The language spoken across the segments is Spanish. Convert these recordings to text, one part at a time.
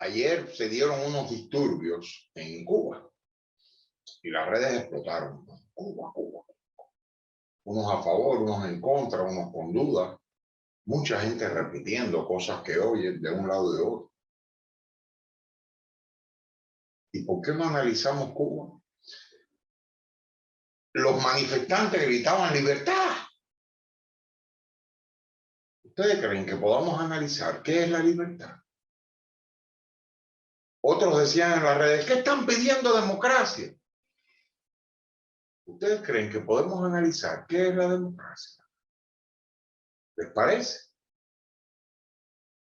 Ayer se dieron unos disturbios en Cuba y las redes explotaron. Cuba, Cuba. Unos a favor, unos en contra, unos con dudas. Mucha gente repitiendo cosas que oyen de un lado y de otro. ¿Y por qué no analizamos Cuba? Los manifestantes gritaban libertad. ¿Ustedes creen que podamos analizar qué es la libertad? Otros decían en las redes, ¿qué están pidiendo democracia? ¿Ustedes creen que podemos analizar qué es la democracia? ¿Les parece?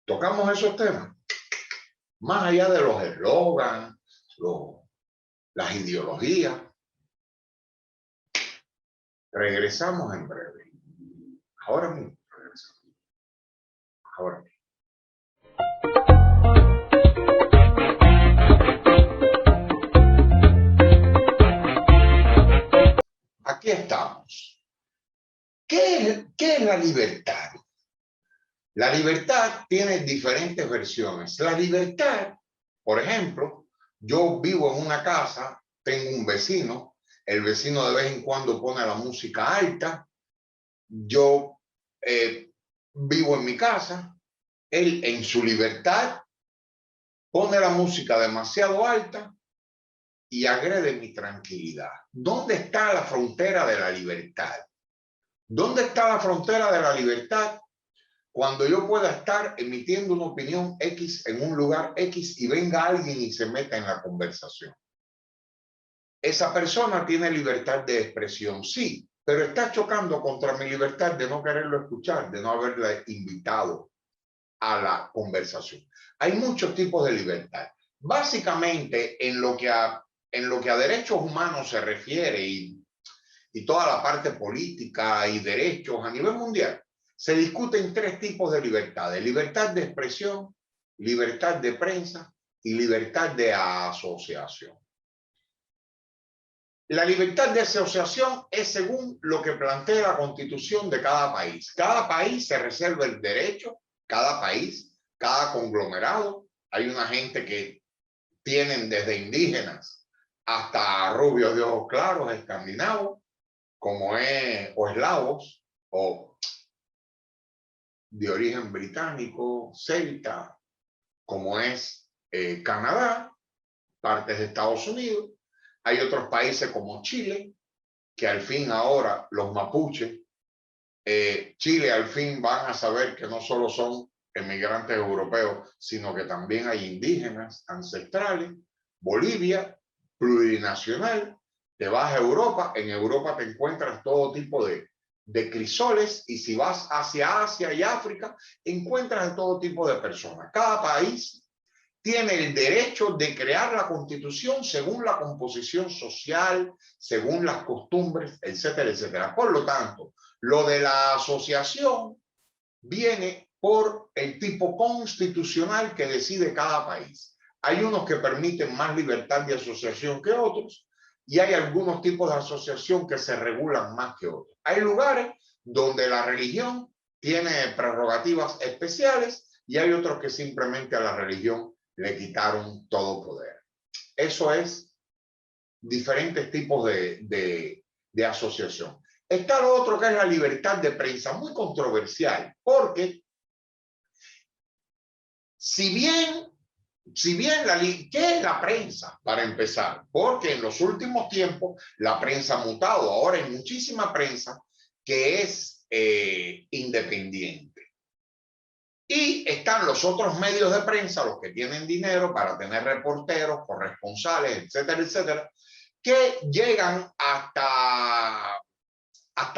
Tocamos esos temas. Más allá de los eslogans, las ideologías. Regresamos en breve. Ahora mismo regresamos. Ahora mismo. Aquí estamos. ¿Qué es la libertad? La libertad tiene diferentes versiones. La libertad, por ejemplo, yo vivo en una casa, tengo un vecino, el vecino de vez en cuando pone la música alta, yo vivo en mi casa, él en su libertad pone la música demasiado alta y agrede mi tranquilidad. ¿Dónde está la frontera de la libertad? ¿Dónde está la frontera de la libertad cuando yo pueda estar emitiendo una opinión X en un lugar X y venga alguien y se meta en la conversación? Esa persona tiene libertad de expresión, sí, pero está chocando contra mi libertad de no quererlo escuchar, de no haberle invitado a la conversación. Hay muchos tipos de libertad. Básicamente, en lo que a derechos humanos se refiere y toda la parte política y derechos a nivel mundial, se discuten tres tipos de libertades: libertad de expresión, libertad de prensa y libertad de asociación. La libertad de asociación es según lo que plantea la constitución de cada país. Cada país se reserva el derecho, cada país, cada conglomerado. Hay una gente que tienen desde indígenas hasta rubios de ojos claros, escandinavos, como es, o eslavos, o de origen británico, celta, como es Canadá, partes de Estados Unidos. Hay otros países como Chile, que al fin ahora los mapuches, Chile al fin van a saber que no solo son emigrantes europeos, sino que también hay indígenas ancestrales. Bolivia, plurinacional, te vas a Europa, en Europa te encuentras todo tipo de crisoles, y si vas hacia Asia y África, encuentras todo tipo de personas. Cada país tiene el derecho de crear la constitución según la composición social, según las costumbres, etcétera, etcétera. Por lo tanto, lo de la asociación viene por el tipo constitucional que decide cada país. Hay unos que permiten más libertad de asociación que otros, y hay algunos tipos de asociación que se regulan más que otros. Hay lugares donde la religión tiene prerrogativas especiales y hay otros que simplemente a la religión le quitaron todo poder. Eso es diferentes tipos de asociación. Está lo otro, que es la libertad de prensa, muy controversial, porque si bien ¿qué es la prensa? Para empezar, porque en los últimos tiempos la prensa ha mutado. Ahora hay muchísima prensa que es independiente. Y están los otros medios de prensa, los que tienen dinero para tener reporteros, corresponsales, etcétera, etcétera, que llegan hasta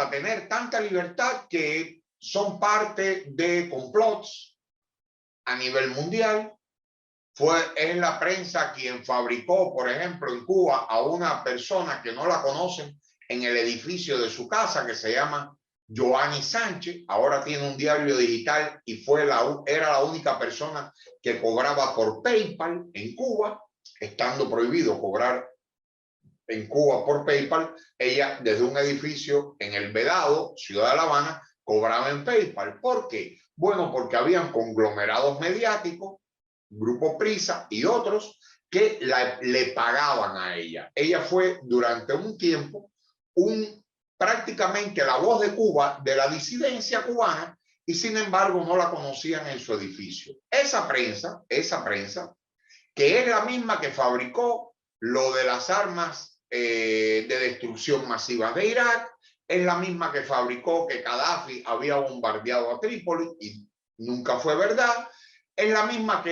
tener tanta libertad que son parte de complots a nivel mundial. Es la prensa quien fabricó, por ejemplo, en Cuba, a una persona que no la conocen en el edificio de su casa, que se llama Joanny Sánchez. Ahora tiene un diario digital y era la única persona que cobraba por PayPal en Cuba, estando prohibido cobrar en Cuba por PayPal. Ella, desde un edificio en El Vedado, Ciudad de La Habana, cobraba en PayPal. ¿Por qué? Bueno, porque habían conglomerados mediáticos Grupo Prisa y otros que le pagaban a ella. Ella fue durante un tiempo prácticamente la voz de Cuba, de la disidencia cubana, y sin embargo no la conocían en su edificio. Esa prensa, que es la misma que fabricó lo de las armas de destrucción masiva de Irak, es la misma que fabricó que Gaddafi había bombardeado a Trípoli y nunca fue verdad, es la misma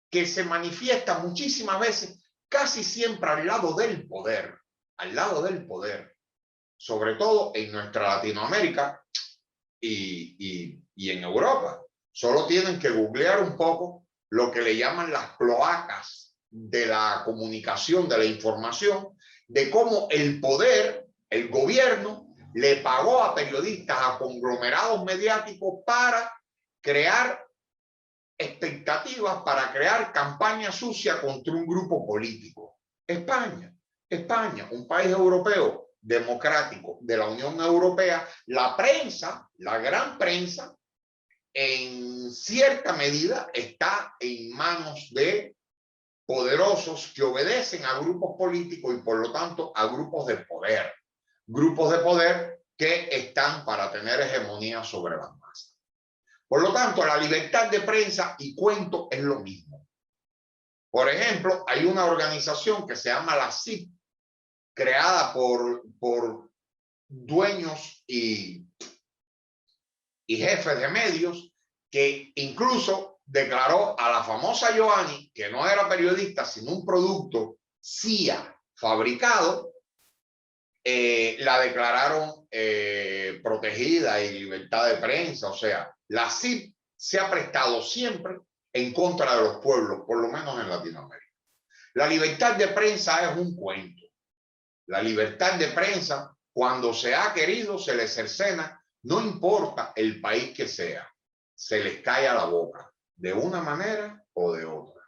que se manifiesta muchísimas veces, casi siempre al lado del poder, sobre todo en nuestra Latinoamérica y en Europa. Solo tienen que googlear un poco lo que le llaman las cloacas de la comunicación, de la información, de cómo el poder, el gobierno, le pagó a periodistas, a conglomerados mediáticos para crear expectativas, para crear campaña sucia contra un grupo político. España, un país europeo democrático de la Unión Europea, la prensa, la gran prensa, en cierta medida está en manos de poderosos que obedecen a grupos políticos y por lo tanto a grupos de poder que están para tener hegemonía sobre las masas. Por lo tanto, la libertad de prensa y cuento es lo mismo. Por ejemplo, hay una organización que se llama la CIP, creada por dueños y jefes de medios, que incluso declaró a la famosa Yohani, que no era periodista, sino un producto CIA fabricado, la declararon protegida y libertad de prensa. O sea, la CIP se ha prestado siempre en contra de los pueblos, por lo menos en Latinoamérica. La libertad de prensa es un cuento. La libertad de prensa, cuando se ha querido, se le cercena, no importa el país que sea, se les cae a la boca, de una manera o de otra.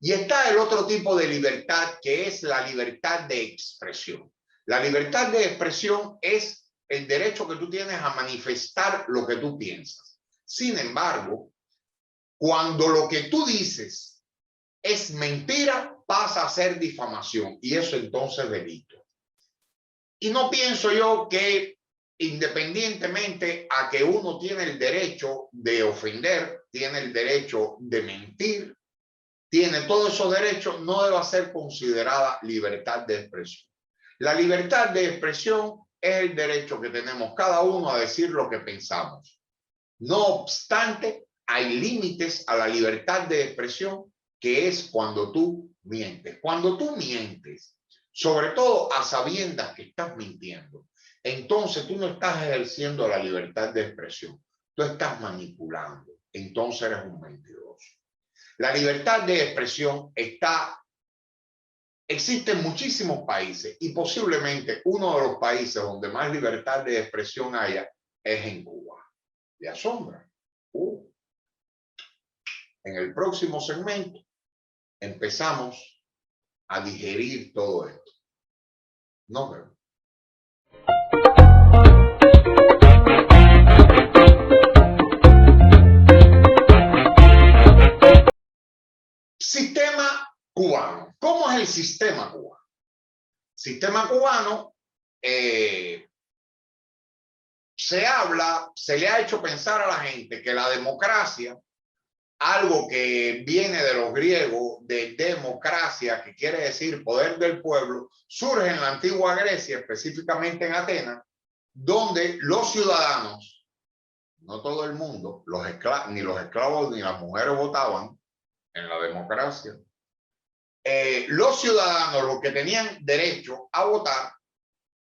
Y está el otro tipo de libertad, que es la libertad de expresión. La libertad de expresión es el derecho que tú tienes a manifestar lo que tú piensas. Sin embargo, cuando lo que tú dices es mentira, pasa a ser difamación y eso entonces es delito. Y no pienso yo que independientemente a que uno tiene el derecho de ofender, tiene el derecho de mentir, tiene todos esos derechos, no debe ser considerada libertad de expresión. La libertad de expresión es el derecho que tenemos cada uno a decir lo que pensamos. No obstante, hay límites a la libertad de expresión, que es cuando tú mientes. Cuando tú mientes, sobre todo a sabiendas que estás mintiendo, entonces tú no estás ejerciendo la libertad de expresión, tú estás manipulando, entonces eres un mentiroso. La libertad de expresión existe en muchísimos países y posiblemente uno de los países donde más libertad de expresión haya es en Cuba. ¿Le asombra? En el próximo segmento empezamos a digerir todo esto. Nos vemos. Sistema cubano. ¿Cómo es el sistema cubano? Sistema cubano, se le ha hecho pensar a la gente que la democracia, algo que viene de los griegos, de democracia, que quiere decir poder del pueblo, surge en la antigua Grecia, específicamente en Atenas, donde los ciudadanos, no todo el mundo, ni los esclavos ni las mujeres votaban en la democracia. Los ciudadanos, los que tenían derecho a votar,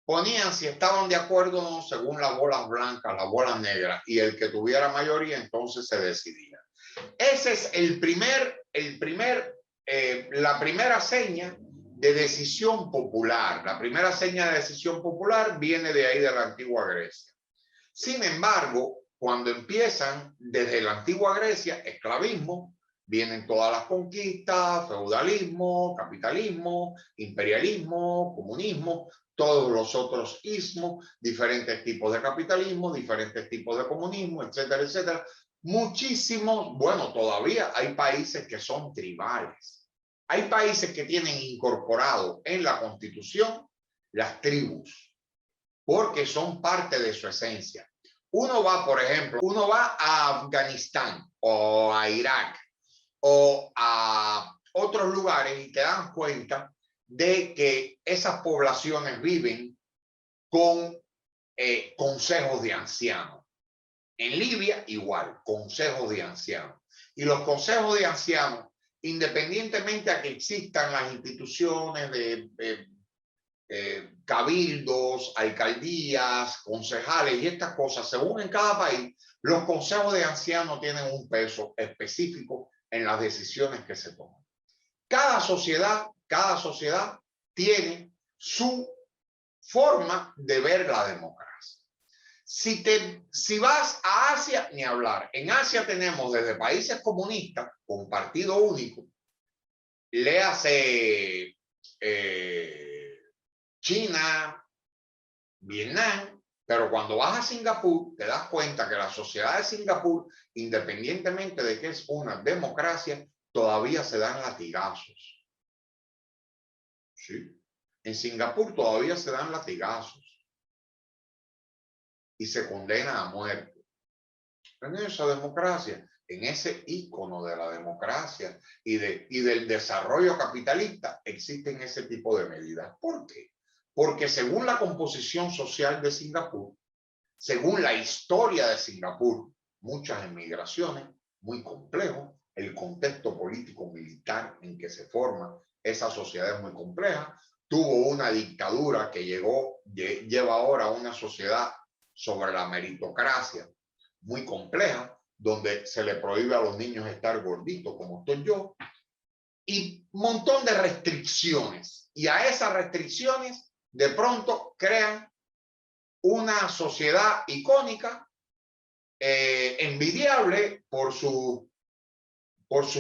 ponían si estaban de acuerdo o no según las bolas blancas, las bolas negras, y el que tuviera mayoría entonces se decidía. Ese es la primera seña de decisión popular. La primera seña de decisión popular viene de ahí, de la antigua Grecia. Sin embargo, cuando empiezan desde la antigua Grecia, esclavismo, vienen todas las conquistas, feudalismo, capitalismo, imperialismo, comunismo, todos los otros ismos, diferentes tipos de capitalismo, diferentes tipos de comunismo, etcétera, etcétera. muchísimos, bueno, todavía hay países que son tribales. Hay países que tienen incorporado en la Constitución las tribus, porque son parte de su esencia. Uno va, por ejemplo, uno va a Afganistán o a Irak o a otros lugares y te das cuenta de que esas poblaciones viven con consejos de ancianos. En Libia igual, consejos de ancianos. Y los consejos de ancianos, independientemente a que existan las instituciones de cabildos, alcaldías, concejales y estas cosas, según en cada país, los consejos de ancianos tienen un peso específico en las decisiones que se toman. Cada sociedad tiene su forma de ver la democracia. Si vas a Asia, ni hablar. En Asia tenemos desde países comunistas con partido único, léase China, Vietnam, pero cuando vas a Singapur te das cuenta que la sociedad de Singapur, independientemente de que es una democracia, todavía se dan latigazos. ¿Sí? En Singapur todavía se dan latigazos y se condena a muerte. En esa democracia, en ese ícono de la democracia y del desarrollo capitalista, existen ese tipo de medidas. ¿Por qué? Porque según la composición social de Singapur, según la historia de Singapur, muchas emigraciones, muy complejo, el contexto político militar en que se forma esa sociedad es muy compleja, tuvo una dictadura que lleva ahora a una sociedad sobre la meritocracia muy compleja, donde se le prohíbe a los niños estar gorditos como estoy yo, y un montón de restricciones. Y a esas restricciones de pronto crean una sociedad icónica, envidiable por su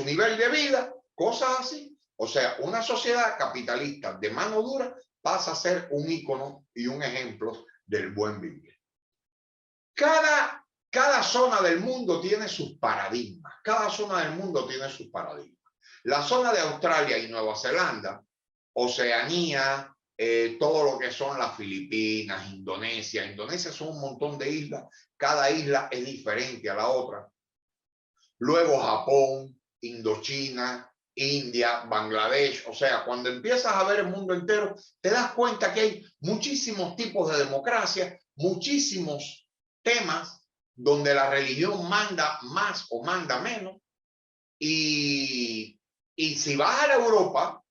nivel de vida, cosas así. O sea, una sociedad capitalista de mano dura pasa a ser un ícono y un ejemplo del buen vivir. Cada zona del mundo tiene sus paradigmas. Cada zona del mundo tiene sus paradigmas. La zona de Australia y Nueva Zelanda, Oceanía, todo lo que son las Filipinas, Indonesia. Indonesia son un montón de islas. Cada isla es diferente a la otra. Luego Japón, Indochina, India, Bangladesh. O sea, cuando empiezas a ver el mundo entero, te das cuenta que hay muchísimos tipos de democracia, muchísimos temas donde la religión manda más o manda menos. Y si vas a la Europa,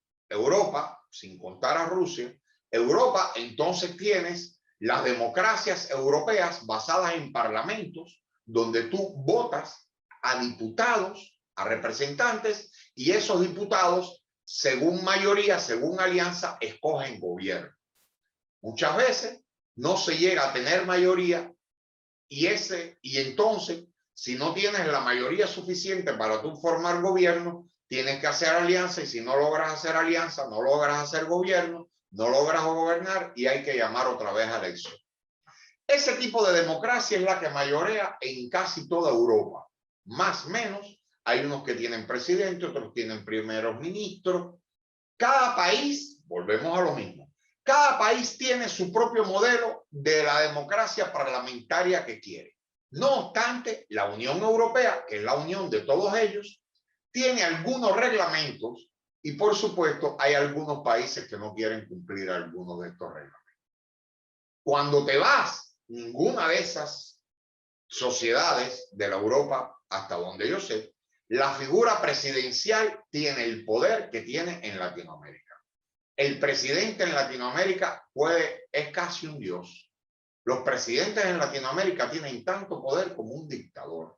sin contar a Rusia, Europa, entonces tienes las democracias europeas basadas en parlamentos, donde tú votas a diputados, a representantes, y esos diputados, según mayoría, según alianza, escogen gobierno. Muchas veces no se llega a tener mayoría y entonces, si no tienes la mayoría suficiente para tú formar gobierno, tienes que hacer alianza, y si no logras hacer alianza, no logras hacer gobierno, no logras gobernar y hay que llamar otra vez a elección. Ese tipo de democracia es la que mayorea en casi toda Europa. Más o menos, hay unos que tienen presidente, otros tienen primeros ministros. Cada país, volvemos a lo mismo, cada país tiene su propio modelo de la democracia parlamentaria que quiere. No obstante, la Unión Europea, que es la unión de todos ellos, tiene algunos reglamentos y, por supuesto, hay algunos países que no quieren cumplir algunos de estos reglamentos. Cuando te vas, ninguna de esas sociedades de la Europa, hasta donde yo sé, la figura presidencial tiene el poder que tiene en Latinoamérica. El presidente en Latinoamérica es casi un dios. Los presidentes en Latinoamérica tienen tanto poder como un dictador.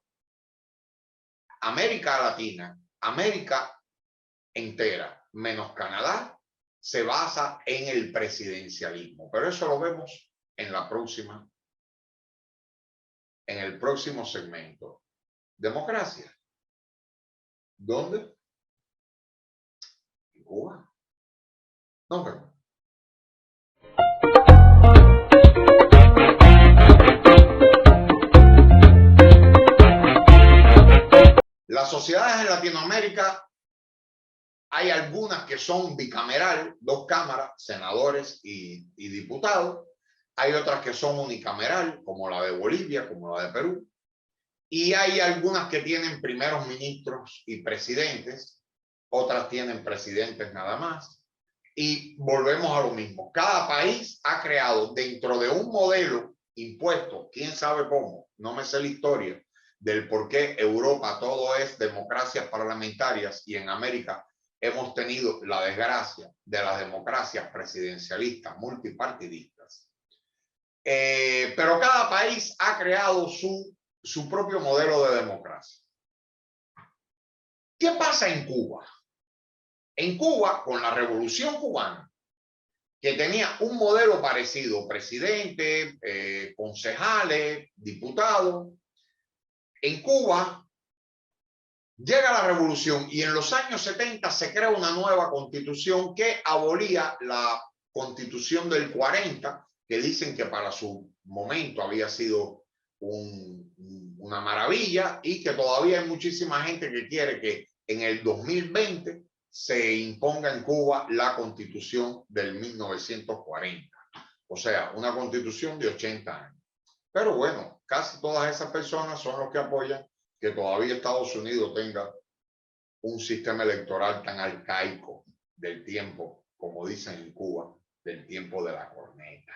América Latina, América entera, menos Canadá, se basa en el presidencialismo. Pero eso lo vemos en el próximo segmento. Democracia. ¿Dónde? En Cuba. Nos vemos. Las sociedades en Latinoamérica hay algunas que son bicameral, 2 cámaras, senadores y diputados. Hay otras que son unicameral, como la de Bolivia, como la de Perú. Y hay algunas que tienen primeros ministros y presidentes, otras tienen presidentes nada más. Y volvemos a lo mismo. Cada país ha creado dentro de un modelo impuesto, quién sabe cómo, no me sé la historia del por qué Europa todo es democracias parlamentarias y en América hemos tenido la desgracia de las democracias presidencialistas multipartidistas. Pero cada país ha creado su propio modelo de democracia. ¿Qué pasa en Cuba? En Cuba, con la Revolución Cubana, que tenía un modelo parecido, presidente, concejales, diputados, en Cuba llega la revolución y en los años 70 se crea una nueva constitución que abolía la constitución del 40, que dicen que para su momento había sido una maravilla y que todavía hay muchísima gente que quiere que en el 2020 se imponga en Cuba la constitución del 1940. O sea, una constitución de 80 años. Pero bueno, casi todas esas personas son los que apoyan que todavía Estados Unidos tenga un sistema electoral tan arcaico del tiempo, como dicen en Cuba, del tiempo de la corneta.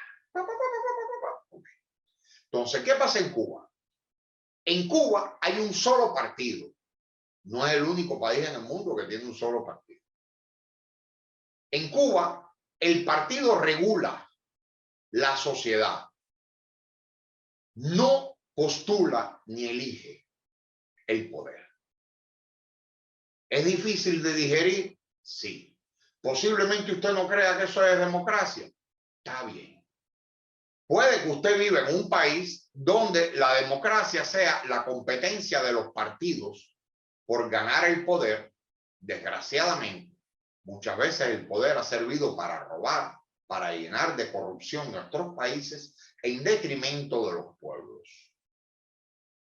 Entonces, ¿qué pasa en Cuba? En Cuba hay un solo partido. No es el único país en el mundo que tiene un solo partido. En Cuba, el partido regula la sociedad. No postula ni elige el poder. ¿Es difícil de digerir? Sí. Posiblemente usted no crea que eso es democracia. Está bien. Puede que usted viva en un país donde la democracia sea la competencia de los partidos por ganar el poder. Desgraciadamente, muchas veces el poder ha servido para robar, para llenar de corrupción nuestros países en detrimento de los pueblos.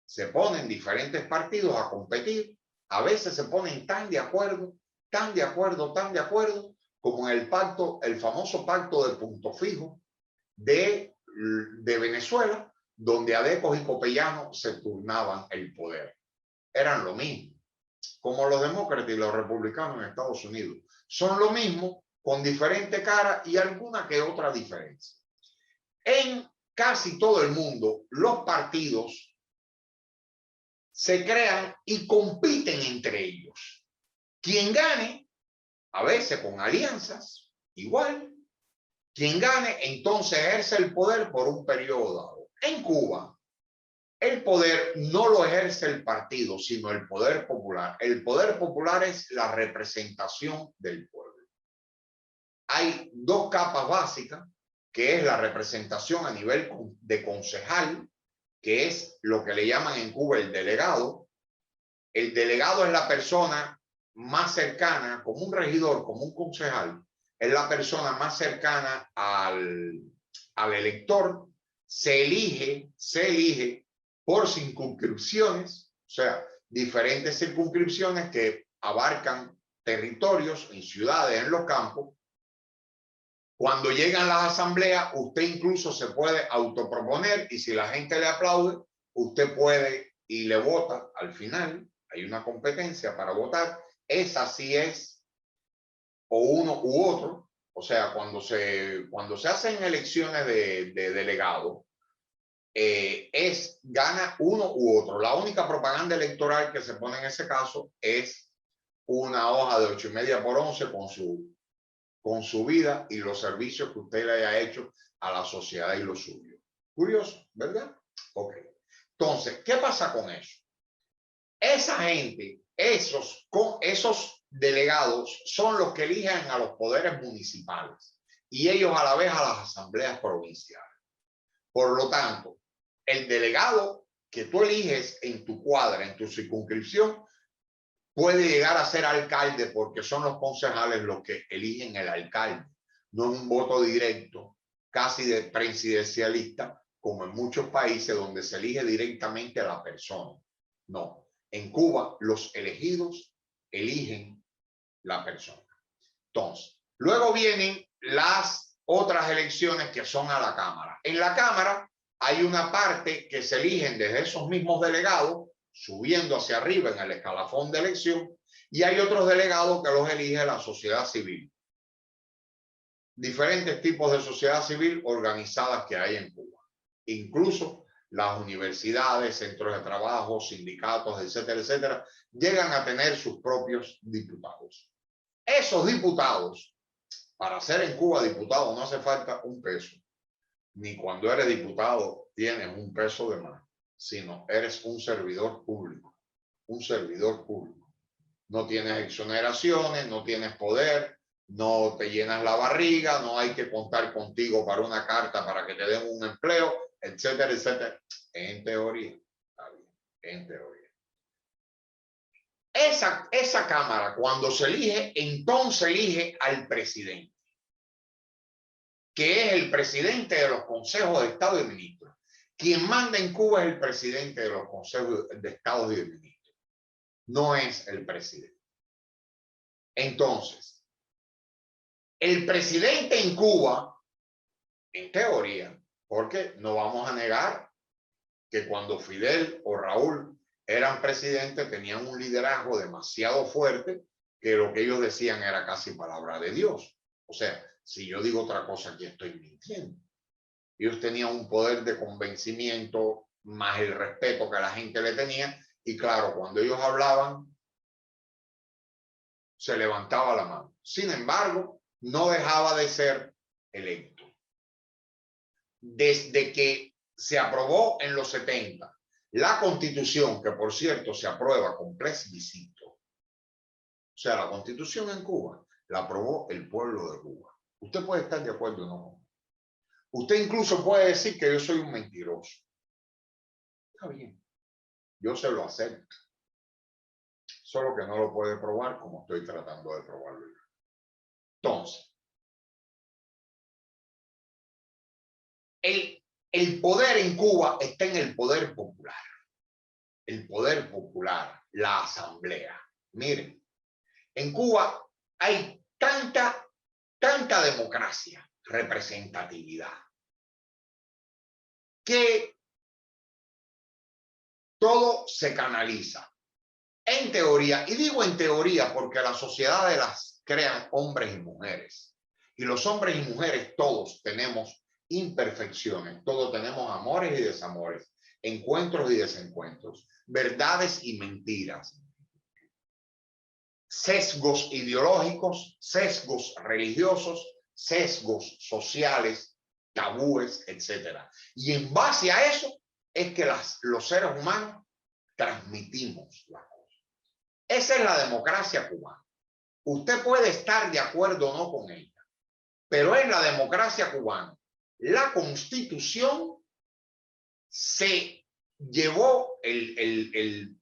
Se ponen diferentes partidos a competir. A veces se ponen tan de acuerdo, como en el pacto, el famoso pacto del punto fijo de Venezuela, donde Adecos y Copellanos se turnaban el poder. Eran lo mismo, como los demócratas y los republicanos en Estados Unidos. Son lo mismo, con diferente cara y alguna que otra diferencia. En casi todo el mundo, los partidos se crean y compiten entre ellos. Quien gane, a veces con alianzas, igual. Quien gane, entonces ejerce el poder por un periodo dado. En Cuba, el poder no lo ejerce el partido, sino el poder popular. El poder popular es la representación del pueblo. Hay 2 capas básicas, que es la representación a nivel de concejal, que es lo que le llaman en Cuba el delegado. El delegado es la persona más cercana, como un regidor, como un concejal, es la persona más cercana al elector. Se elige por circunscripciones, o sea, diferentes circunscripciones que abarcan territorios en ciudades, en los campos. Cuando llegan las asambleas, usted incluso se puede autoproponer y si la gente le aplaude, usted puede y le vota al final. Hay una competencia para votar. Esa sí es o uno u otro. O sea, cuando se hacen elecciones de delegado, gana uno u otro. La única propaganda electoral que se pone en ese caso es una hoja de 8,5 por 11 con su vida y los servicios que usted le haya hecho a la sociedad y lo suyo. Curioso, ¿verdad? Ok. Entonces, ¿qué pasa con eso? Esa gente, esos delegados son los que eligen a los poderes municipales y ellos a la vez a las asambleas provinciales. Por lo tanto, el delegado que tú eliges en tu cuadra, en tu circunscripción, puede llegar a ser alcalde porque son los concejales los que eligen el alcalde, no en un voto directo, casi de presidencialista, como en muchos países donde se elige directamente a la persona. No, En Cuba, los elegidos eligen la persona. Entonces, luego vienen las otras elecciones que son a la Cámara. En la Cámara hay una parte que se eligen desde esos mismos delegados, subiendo hacia arriba en el escalafón de elección, y hay otros delegados que los elige la sociedad civil. Diferentes tipos de sociedad civil organizadas que hay en Cuba. Incluso las universidades, centros de trabajo, sindicatos, etcétera, etcétera, llegan a tener sus propios diputados. Esos diputados, para ser en Cuba diputado no hace falta un peso, ni cuando eres diputado tienes un peso de más, sino eres un servidor público, un servidor público. No tienes exoneraciones, no tienes poder, no te llenas la barriga, no hay que contar contigo para una carta para que te den un empleo, etcétera, etcétera. En teoría, está bien, en teoría. Esa Cámara, cuando se elige, entonces elige al presidente, que es el presidente de los consejos de Estado y ministros. Quien manda en Cuba es el presidente de los consejos de Estado y de ministros, no es el presidente. Entonces, el presidente en Cuba, en teoría, porque no vamos a negar que cuando Fidel o Raúl eran presidentes tenían un liderazgo demasiado fuerte que lo que ellos decían era casi palabra de Dios. O sea, si yo digo otra cosa aquí estoy mintiendo. Ellos tenían un poder de convencimiento más el respeto que la gente le tenía y claro, cuando ellos hablaban se levantaba la mano. Sin embargo, no dejaba de ser electo. Desde que se aprobó en los 70 la Constitución, que por cierto se aprueba con plebiscito, o sea, la Constitución en Cuba la aprobó el pueblo de Cuba. Usted puede estar de acuerdo o no. Usted incluso puede decir que yo soy un mentiroso. Está bien, yo se lo acepto. Solo que no lo puede probar como estoy tratando de probarlo. Entonces, el poder en Cuba está en el poder popular. El poder popular, la asamblea. Miren, en Cuba hay tanta democracia, representatividad, que todo se canaliza. En teoría, y digo en teoría porque las sociedades las crean hombres y mujeres. Y los hombres y mujeres todos tenemos imperfecciones, todos tenemos amores y desamores, encuentros y desencuentros, verdades y mentiras, sesgos ideológicos, sesgos religiosos, sesgos sociales, tabúes, etc. Y en base a eso es que los seres humanos transmitimos la cosa. Esa es la democracia cubana. Usted puede estar de acuerdo o no con ella, pero es la democracia cubana. La Constitución se llevó el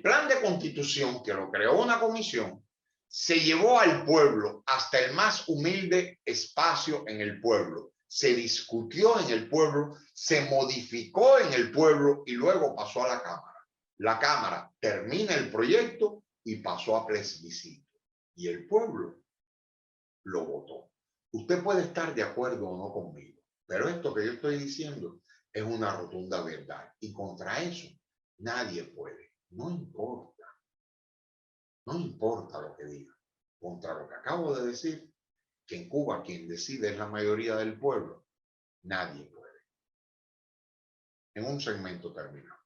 plan de constitución que lo creó una comisión, se llevó al pueblo hasta el más humilde espacio en el pueblo, se discutió en el pueblo, se modificó en el pueblo y luego pasó a la Cámara. La Cámara termina el proyecto y pasó a plebiscito y el pueblo lo votó. Usted puede estar de acuerdo o no conmigo, pero esto que yo estoy diciendo es una rotunda verdad y contra eso nadie puede. No importa. No importa lo que diga. Contra lo que acabo de decir, que en Cuba quien decide es la mayoría del pueblo, nadie puede. En un segmento terminamos.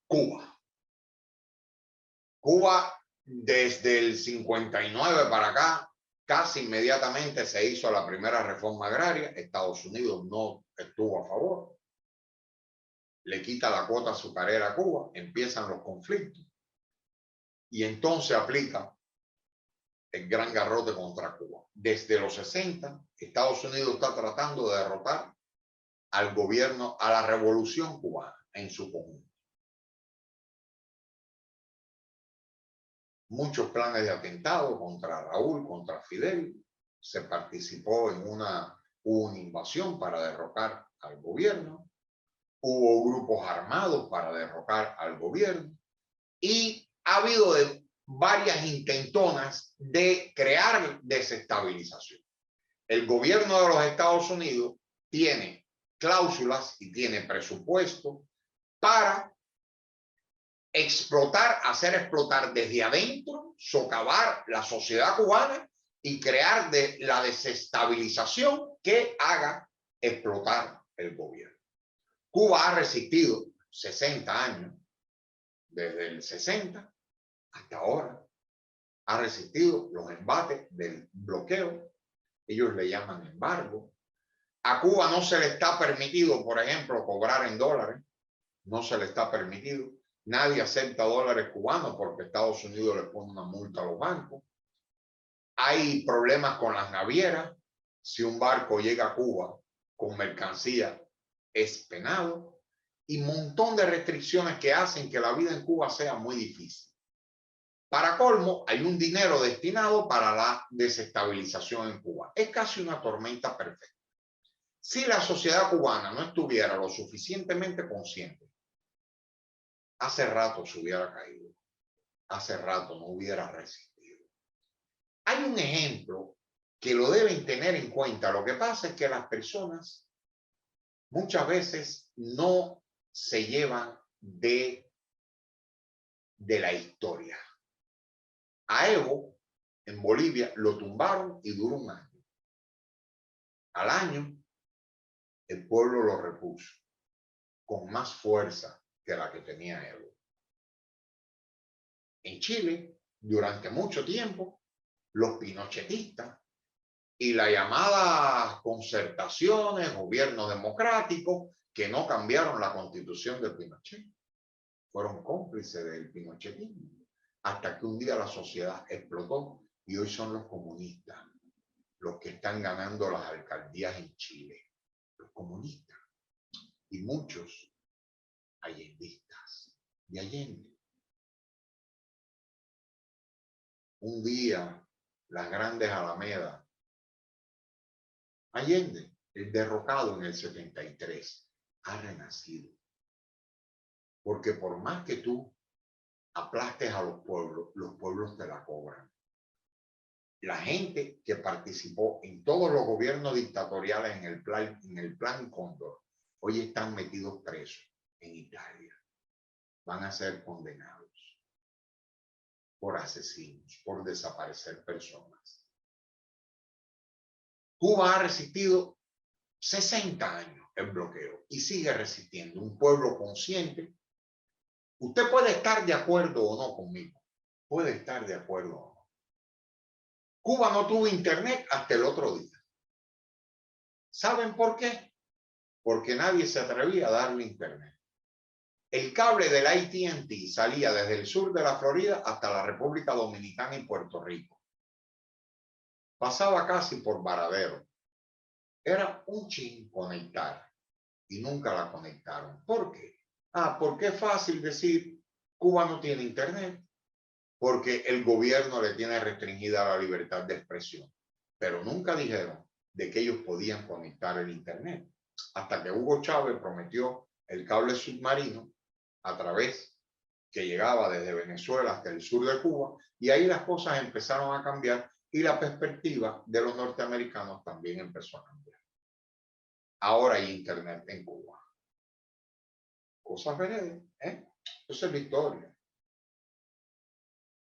Cuba. Cuba, desde el 59 para acá, casi inmediatamente se hizo la primera reforma agraria. Estados Unidos no estuvo a favor. Le quita la cuota azucarera a Cuba, empiezan los conflictos. Y entonces aplica el gran garrote contra Cuba. Desde los 60, Estados Unidos está tratando de derrotar al gobierno, a la revolución cubana en su conjunto. muchos planes de atentado contra Raúl, contra Fidel. Se participó en una invasión para derrocar al gobierno. Hubo grupos armados para derrocar al gobierno. Y ha habido varias intentonas de crear desestabilización. El gobierno de los Estados Unidos tiene cláusulas y tiene presupuesto para explotar, hacer explotar desde adentro, socavar la sociedad cubana y crear la desestabilización que haga explotar el gobierno. Cuba ha resistido 60 años, desde el 60 hasta ahora, ha resistido los embates del bloqueo. Ellos le llaman embargo. A Cuba no se le está permitido, por ejemplo, cobrar en dólares. No se le está permitido. Nadie acepta dólares cubanos porque Estados Unidos le pone una multa a los bancos. Hay problemas con las navieras. Si un barco llega a Cuba con mercancía, es penado. Y un montón de restricciones que hacen que la vida en Cuba sea muy difícil. Para colmo, hay un dinero destinado para la desestabilización en Cuba. Es casi una tormenta perfecta. Si la sociedad cubana no estuviera lo suficientemente consciente, hace rato se hubiera caído. Hace rato no hubiera resistido. Hay un ejemplo que lo deben tener en cuenta. Lo que pasa es que las personas muchas veces no se llevan de la historia. A Evo, en Bolivia, lo tumbaron y duró un año. Al año, el pueblo lo repuso con más fuerza que la que tenía Evo. En Chile, durante mucho tiempo, los pinochetistas y las llamadas concertaciones, gobierno democrático, que no cambiaron la constitución de Pinochet, fueron cómplices del pinochetismo, hasta que un día la sociedad explotó y hoy son los comunistas los que están ganando las alcaldías en Chile, los comunistas y muchos allendistas de Allende. Un día, las grandes alamedas, Allende, el derrocado en el 73, ha renacido. Porque por más que tú aplastes a los pueblos te la cobran. La gente que participó en todos los gobiernos dictatoriales en el plan Cóndor, hoy están metidos presos en Italia. Van a ser condenados por asesinos, por desaparecer personas. Cuba ha resistido 60 años el bloqueo y sigue resistiendo. Un pueblo consciente. Usted puede estar de acuerdo o no conmigo. Puede estar de acuerdo o no. Cuba no tuvo internet hasta el otro día. ¿Saben por qué? Porque nadie se atrevía a darle internet. El cable del AT&T salía desde el sur de la Florida hasta la República Dominicana y Puerto Rico. Pasaba casi por Varadero. Era un chin conectar y nunca la conectaron. ¿Por qué? Porque es fácil decir Cuba no tiene internet porque el gobierno le tiene restringida la libertad de expresión. Pero nunca dijeron de que ellos podían conectar el internet. Hasta que Hugo Chávez prometió el cable submarino a través que llegaba desde Venezuela hasta el sur de Cuba, y ahí las cosas empezaron a cambiar y la perspectiva de los norteamericanos también empezó a cambiar. Ahora hay internet en Cuba. Cosas veredas, ¿eh? Esa es la historia.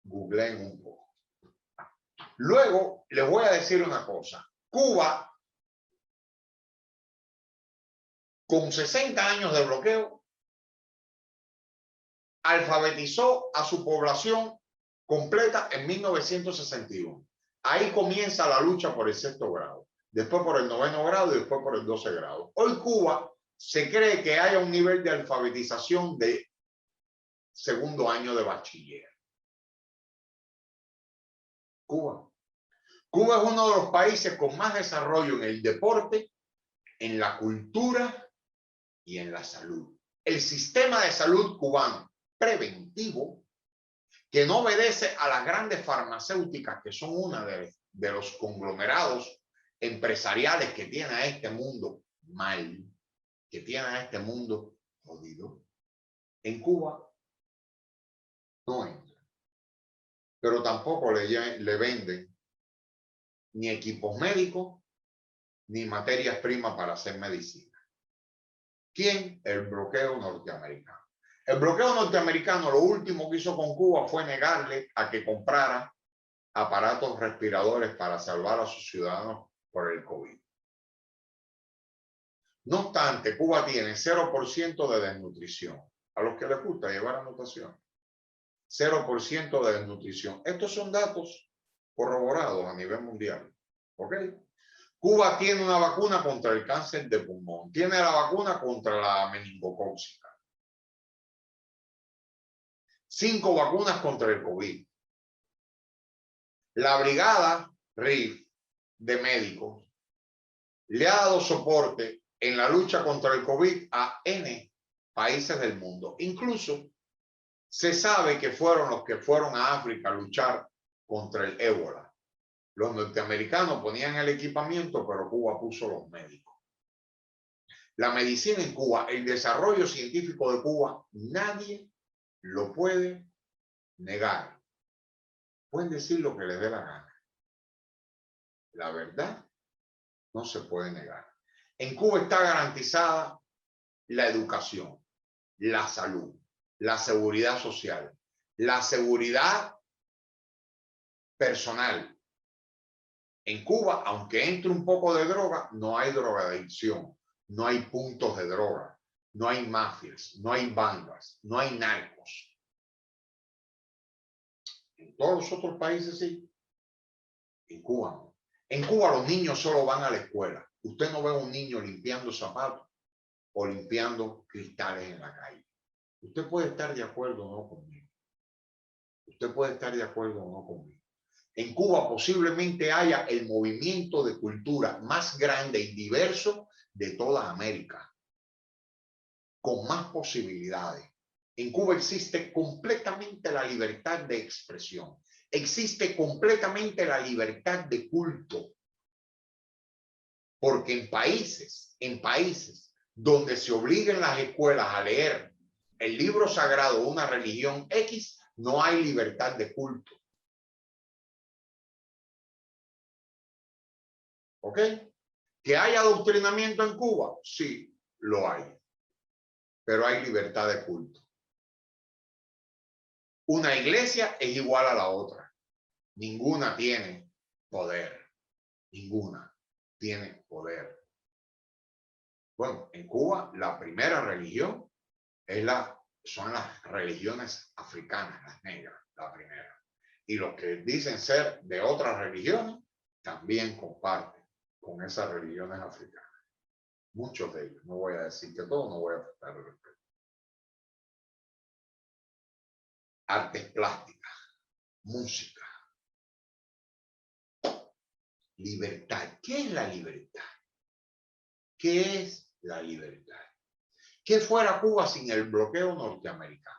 Googleen un poco. Luego les voy a decir una cosa. Cuba, con 60 años de bloqueo, alfabetizó a su población completa en 1961. Ahí comienza la lucha por el 6º grado, después por el 9º grado y después por el 12 grado. Hoy Cuba se cree que haya un nivel de alfabetización de 2º año de bachiller. Cuba es uno de los países con más desarrollo en el deporte, en la cultura y en la salud. El sistema de salud cubano preventivo, que no obedece a las grandes farmacéuticas, que son una de los conglomerados empresariales que tiene a este mundo mal, que tiene a este mundo jodido. En Cuba no entra, pero tampoco le venden ni equipos médicos ni materias primas para hacer medicina. ¿Quién? El bloqueo norteamericano. El bloqueo norteamericano lo último que hizo con Cuba fue negarle a que comprara aparatos respiradores para salvar a sus ciudadanos por el COVID. No obstante, Cuba tiene 0% de desnutrición. A los que les gusta llevar anotación. 0% de desnutrición. Estos son datos corroborados a nivel mundial. ¿Ok? Cuba tiene una vacuna contra el cáncer de pulmón. Tiene la vacuna contra la meningocócica. 5 vacunas contra el COVID. La brigada RIF de médicos le ha dado soporte en la lucha contra el COVID a N países del mundo. Incluso se sabe que fueron los que fueron a África a luchar contra el ébola. Los norteamericanos ponían el equipamiento, pero Cuba puso los médicos. La medicina en Cuba, el desarrollo científico de Cuba, nadie lo puede negar. Pueden decir lo que les dé la gana. La verdad no se puede negar. En Cuba está garantizada la educación, la salud, la seguridad social, la seguridad personal. En Cuba, aunque entre un poco de droga, no hay drogadicción, no hay puntos de droga, no hay mafias, no hay bandas, no hay narcos. En todos los otros países sí. En Cuba no. En Cuba los niños solo van a la escuela. Usted no ve a un niño limpiando zapatos o limpiando cristales en la calle. Usted puede estar de acuerdo o no conmigo. Usted puede estar de acuerdo o no conmigo. En Cuba posiblemente haya el movimiento de cultura más grande y diverso de toda América, con más posibilidades. En Cuba existe completamente la libertad de expresión. Existe completamente la libertad de culto. Porque en países donde se obliguen las escuelas a leer el libro sagrado de una religión X, no hay libertad de culto. ¿Ok? ¿Que hay adoctrinamiento en Cuba? Sí, lo hay. Pero hay libertad de culto. Una iglesia es igual a la otra. Ninguna tiene poder. Ninguna tiene poder. Bueno, en Cuba la primera religión son las religiones africanas, las negras, la primera. Y los que dicen ser de otras religiones también comparten con esas religiones africanas. Muchos de ellos, no voy a decir que todos, no voy a faltar el respeto. Artes plásticas, música, libertad. ¿Qué es la libertad? ¿Qué es la libertad? ¿Qué fuera Cuba sin el bloqueo norteamericano?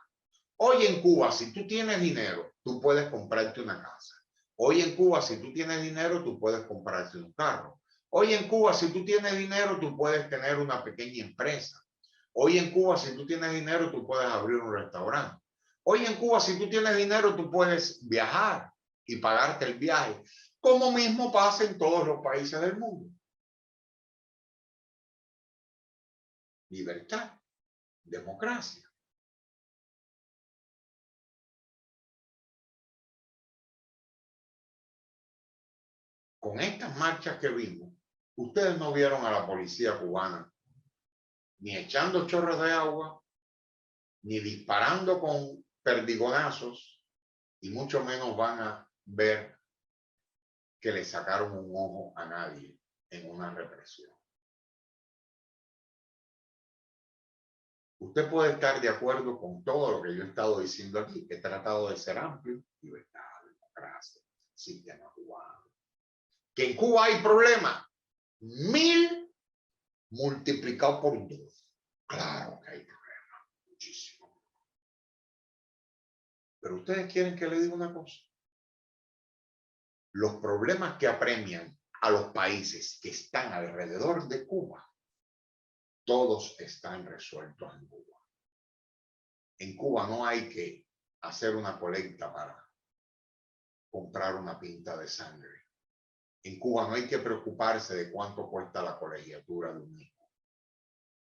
Hoy en Cuba, si tú tienes dinero, tú puedes comprarte una casa. Hoy en Cuba, si tú tienes dinero, tú puedes comprarte un carro. Hoy en Cuba, si tú tienes dinero, tú puedes tener una pequeña empresa. Hoy en Cuba, si tú tienes dinero, tú puedes abrir un restaurante. Hoy en Cuba, si tú tienes dinero, tú puedes viajar y pagarte el viaje, como mismo pasa en todos los países del mundo. Libertad, democracia. Con estas marchas que vimos, ustedes no vieron a la policía cubana ni echando chorros de agua, ni disparando con perdigonazos, y mucho menos van a ver que le sacaron un ojo a nadie en una represión. Usted puede estar de acuerdo con todo lo que yo he estado diciendo aquí. He tratado de ser amplio: libertad, democracia, sistema cubano. Que en Cuba hay problemas, 1000 multiplicado por 2. Claro que hay problemas, muchísimo. Pero ustedes quieren que le diga una cosa. Los problemas que apremian a los países que están alrededor de Cuba, todos están resueltos en Cuba. En Cuba no hay que hacer una colecta para comprar una pinta de sangre. En Cuba no hay que preocuparse de cuánto cuesta la colegiatura de un hijo.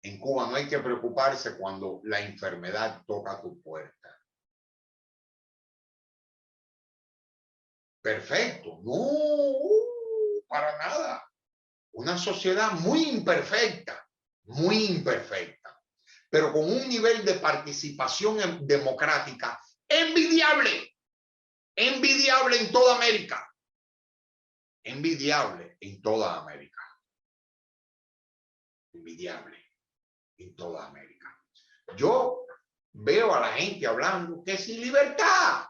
En Cuba no hay que preocuparse cuando la enfermedad toca tu puerta. Perfecto. No, para nada. Una sociedad muy imperfecta, pero con un nivel de participación democrática envidiable, envidiable en toda América, envidiable en toda América, envidiable en toda América. Yo veo a la gente hablando que sin libertad.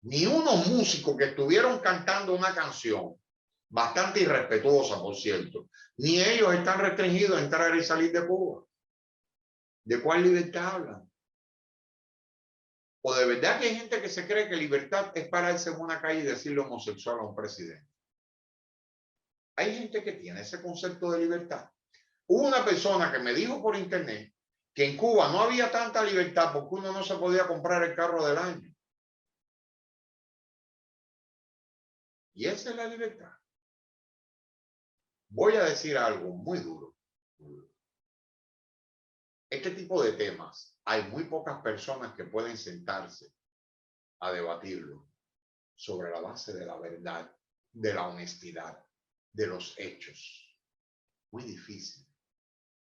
Ni unos músicos que estuvieron cantando una canción bastante irrespetuosa, por cierto, ni ellos están restringidos a entrar y salir de Cuba. ¿De cuál libertad hablan? ¿O de verdad que hay gente que se cree que libertad es pararse en una calle y decirle homosexual a un presidente? Hay gente que tiene ese concepto de libertad. Hubo una persona que me dijo por internet que en Cuba no había tanta libertad porque uno no se podía comprar el carro del año. Y esa es la libertad. Voy a decir algo muy duro. Este tipo de temas, hay muy pocas personas que pueden sentarse a debatirlo sobre la base de la verdad, de la honestidad, de los hechos. Muy difícil,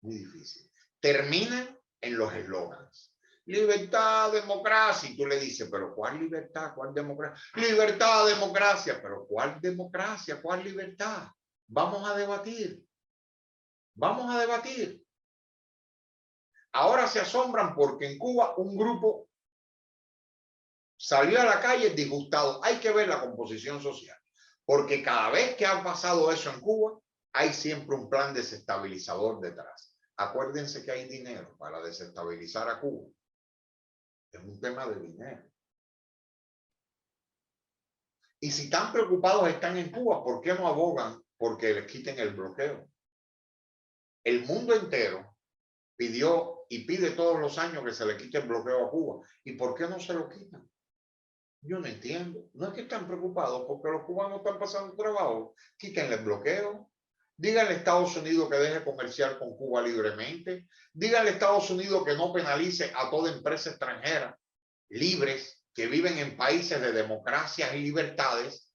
muy difícil. Terminan en los eslogans. Libertad, democracia. Y tú le dices, pero ¿cuál libertad? ¿Cuál democracia? Libertad, democracia. Pero ¿cuál democracia? ¿Cuál libertad? Vamos a debatir. Vamos a debatir. Ahora se asombran porque en Cuba un grupo salió a la calle disgustado. Hay que ver la composición social. Porque cada vez que ha pasado eso en Cuba, hay siempre un plan desestabilizador detrás. Acuérdense que hay dinero para desestabilizar a Cuba. Es un tema de dinero. Y si tan preocupados están en Cuba, ¿por qué no abogan porque les quiten el bloqueo? El mundo entero pidió y pide todos los años que se le quite el bloqueo a Cuba. ¿Y por qué no se lo quitan? Yo no entiendo. No es que están preocupados porque los cubanos están pasando trabajo. Quítenle el bloqueo. Díganle a Estados Unidos que deje comerciar con Cuba libremente. Díganle a Estados Unidos que no penalice a toda empresa extranjera libres que viven en países de democracias y libertades.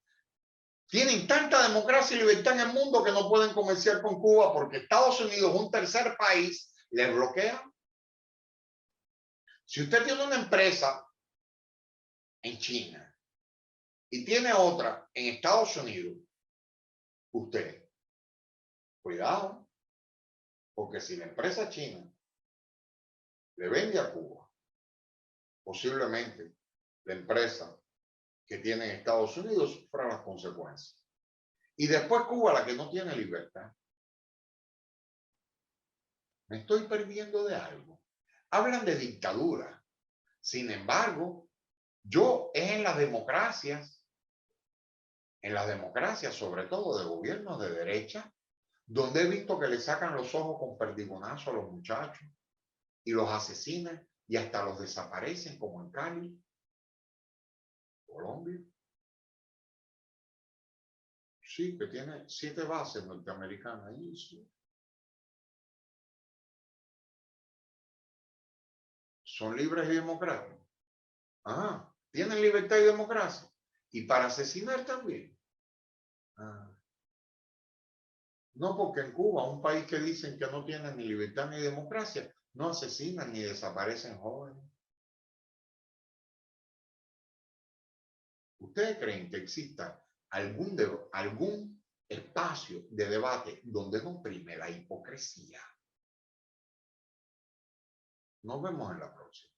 Tienen tanta democracia y libertad en el mundo que no pueden comerciar con Cuba porque Estados Unidos, un tercer país, les bloquea. Si usted tiene una empresa en China y tiene otra en Estados Unidos, usted, cuidado, porque si la empresa china le vende a Cuba, posiblemente la empresa que tiene en Estados Unidos sufra las consecuencias. Y después Cuba, la que no tiene libertad. Me estoy perdiendo de algo. Hablan de dictadura. Sin embargo, yo es en las democracias sobre todo de gobiernos de derecha, donde he visto que le sacan los ojos con perdigonazo a los muchachos y los asesinan y hasta los desaparecen, como en Cali, Colombia. Sí, que tiene 7 bases norteamericanas ahí, sí. Son libres y democráticos. Ah, tienen libertad y democracia. Y para asesinar también. Ah. No, porque en Cuba, un país que dicen que no tiene ni libertad ni democracia, no asesinan ni desaparecen jóvenes. ¿Ustedes creen que exista algún espacio de debate donde no prime la hipocresía? Nos vemos en la próxima.